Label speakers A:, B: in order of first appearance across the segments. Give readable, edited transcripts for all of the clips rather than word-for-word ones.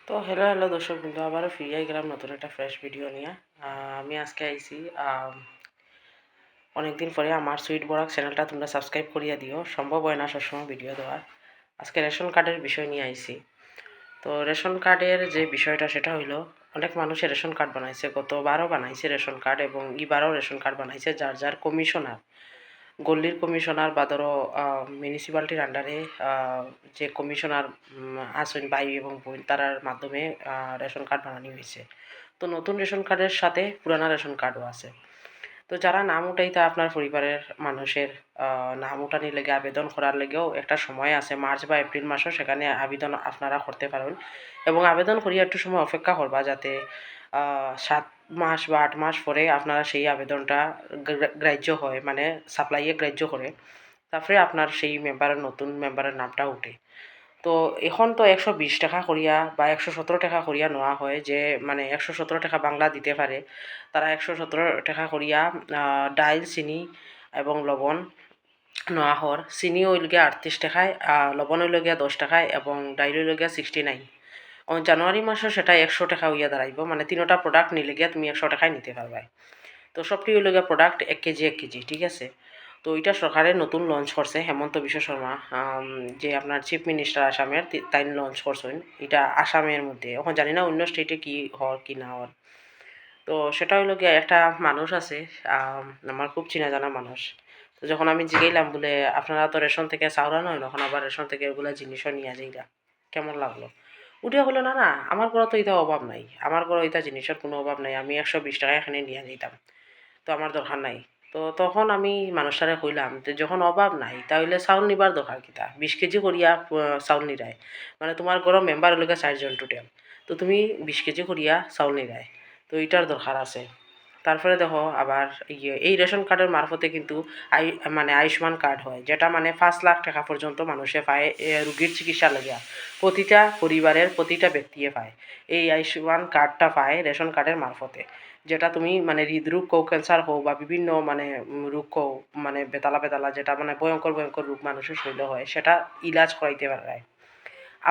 A: তো হ্যালো দর্শক বন্ধু, আবারও ফিরে গেলাম নতুন একটা ফ্রেশ ভিডিও নিয়ে। আমি আজকে আইছি অনেকদিন পরে আমার সুইট বরাক চ্যানেলটা তোমরা সাবস্ক্রাইব করিয়া দিও। সম্ভব হয় না সবসময় ভিডিও দেওয়ার। আজকে রেশন কার্ডের বিষয় নিয়ে আইছি। তো রেশন কার্ডের যে বিষয়টা সেটা হইলো, অনেক মানুষের রেশন কার্ড বানাইছে, গতবারও বানাইছে রেশন কার্ড এবং এবারও রেশন কার্ড বানাইছে যার যার কমিশনার, গল্লির কমিশনার বা ধরো মিউনিসিপ্যালিটির আন্ডারে যে কমিশনার আছেন ভাই এবং বোন তারার মাধ্যমে রেশন কার্ড বানানো হয়েছে। তো নতুন রেশন কার্ডের সাথে পুরানা রেশন কার্ডও আছে। তো যারা নাম উঠাইতে আপনার পরিবারের মানুষের নাম উঠানির লেগে আবেদন করার লেগেও একটা সময় আছে, মার্চ বা এপ্রিল মাসও সেখানে আবেদন আপনারা করতে পারেন এবং আবেদন করিয়া একটু সময় অপেক্ষা করবা যাতে 7 মাস বা 8 মাস পরে আপনারা সেই আবেদনটা গ্রাহ্য হয়, মানে সাপ্লাইয়ে গ্রাহ্য করে, তারপরে আপনার সেই মেম্বারের নতুন মেম্বারের নামটা উঠে। তো এখন তো 120 টাকা করিয়া বা 117 টাকা করিয়া নেওয়া হয়, যে মানে 117 টাকা বাংলা দিতে পারে তারা 117 টাকা করিয়া ডাইল, চিনি এবং লবণ নেওয়া হর। চিনি ওইলগিয়া 38 টাকায়, লবণ ওইলগিয়া 10 টাকায় এবং ডাইল ওইলগিয়া 69। জানুয়ারি মাসে সেটা 100 টাকা হইয়া দাঁড়াইব, মানে তিনোটা প্রোডাক্ট নিলে গিয়া তুমি 100 টাকায় নিতে পারবে। তো সবটি হইলগিয়া প্রোডাক্ট 1 কেজি 1 কেজি, ঠিক আছে। তো এটা সরকারে নতুন লঞ্চ করছে হেমন্ত বিশ্ব শর্মা, যে আপনার চিফ মিনিস্টার আসামের, তাই লঞ্চ করছেন এটা আসামের মধ্যে। এখন জানি না অন্য স্টেটে কি হওয়ার কি না হওয়ার। তো সেটা হইলো গিয়ে একটা মানুষ আছে, আমার খুব চেনা জানা মানুষ। তো যখন আমি জিগাইলাম বলে আপনারা তো রেশন থেকে চাউলা নয়, তখন আবার রেশন থেকে ওগুলা জিনিসও নিয়ে যাইরা কেমন লাগলো। উঠিয়া বললো না না, আমার ঘরে তো এটা অভাব নাই, আমার ঘরে এটা জিনিসের কোনো অভাব নাই, আমি 120 টাকা এখানে নিয়ে যেতাম, তো আমার দরকার নাই। তো তখন আমি মানুষটারে কইলাম যে যখন অভাব নাই তাহলে চাউল নিবার দরকার কিতা, 20 কেজি করিয়া চাউল নিরায়, মানে তোমার ঘরের মেম্বার হলে 4 জন টোটাল, তো তুমি 20 কেজি করিয়া চাউল নিরায়, তো এটার দরকার আছে। তারপরে দেখো আবার এই রেশন কার্ডের মারফতে কিন্তু আই মানে আয়ুষ্মান কার্ড হয়, যেটা মানে 5 লাখ টাকা পর্যন্ত মানুষে পায় রুগীর চিকিৎসা লাগিয়া, প্রতিটা পরিবারের প্রতিটা ব্যক্তিয়ে পায়। এই আয়ুষ্মান কার্ডটা পায় রেশন কার্ডের মারফতে, যেটা তুমি মানে হৃদরোগ কও, ক্যান্সার হোক বা বিভিন্ন মানে রোগ কও, মানে বেতালা বেতালা যেটা মানে ভয়ঙ্কর ভয়ঙ্কর রোগ মানুষের শরীরে হয়, সেটা ইলাজ করাইতে পারে।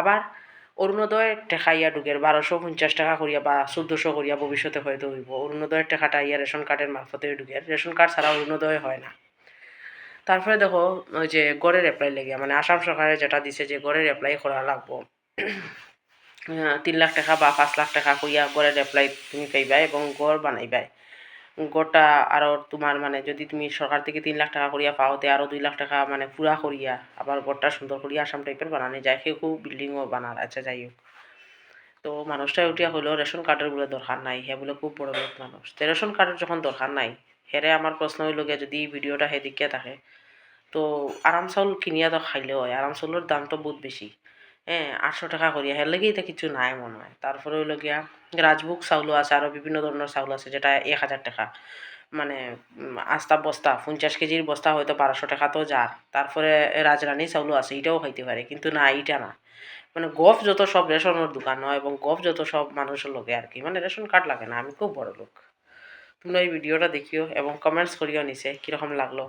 A: আবার অরুণোদয়ের টেকা ইয়া ঢুকের 1250 টাকা করিয়া বা 1400 করিয়া ভবিষ্যতে হয়তো হইব। অরুণোদয়ের টেকাটা ইয়া রেশন কার্ডের মারফতে ঢুকের, রেশন কার্ড ছাড়া অরুণোদয় হয় না। তারপরে দেখো ওই যে গড়ের অ্যাপ্লাই লেগে, মানে আসাম সরকারে যেটা দিছে যে গড়ের অ্যাপ্লাই করা লাগবো, 3 লাখ টাকা বা 5 লাখ টাকা কইয়া গড়ের অ্যাপ্লাই তুমি পাইবা এবং গড় বানাইবাই। গড়টা আরও তোমার মানে যদি তুমি সরকার থেকে 3 লাখ টাকা করিয়া পাওতে আরও 2 লাখ টাকা মানে পুরা করিয়া আবার গড়টা সুন্দর করিয়া আসাম টাইপের বানানো যায়, কেউ কেউ বিল্ডিংও বানার, আচ্ছা যাই হোক। তো মানুষটা উঠিয়া হইলেও রেশন কার্ডের বলে দরকার নাই, হে বলে খুব বড় লোক মানুষ, তো রেশন কার্ডের যখন দরকার নাই, হেরে আমার প্রশ্ন হইল গিয়া যদি এই ভিডিওটা হে দিকে থাকে, তো আরাম চাউল কিনিয়া তো খাইলেও হয়, আরাম চাউলের দাম তো বহুত বেশি। হ্যাঁ, 800 টাকা করিয়া, হের লেগে এটা কিছু নাই মনে হয়। তারপরে হইল গিয়া রাজভোগ চাউলও আছে, আরও বিভিন্ন ধরনের চাউল আছে যেটা 1000 টাকা, মানে আস্তা বস্তা 50 কেজির বস্তা হয়তো 1200 টাকা তো যার। তারপরে রাজরানী চাউলও আছে, এটাও খাইতে পারে, কিন্তু না এইটা না। মানে গফ যত সব রেশনের দোকান হয় এবং গফ যত সব মানুষের লোকে আর কি, মানে রেশন কার্ড লাগে না, আমি খুব বড় লোক। তোমরা এই ভিডিওটা দেখিও এবং কমেন্টস করিও নিচে কীরকম লাগলো।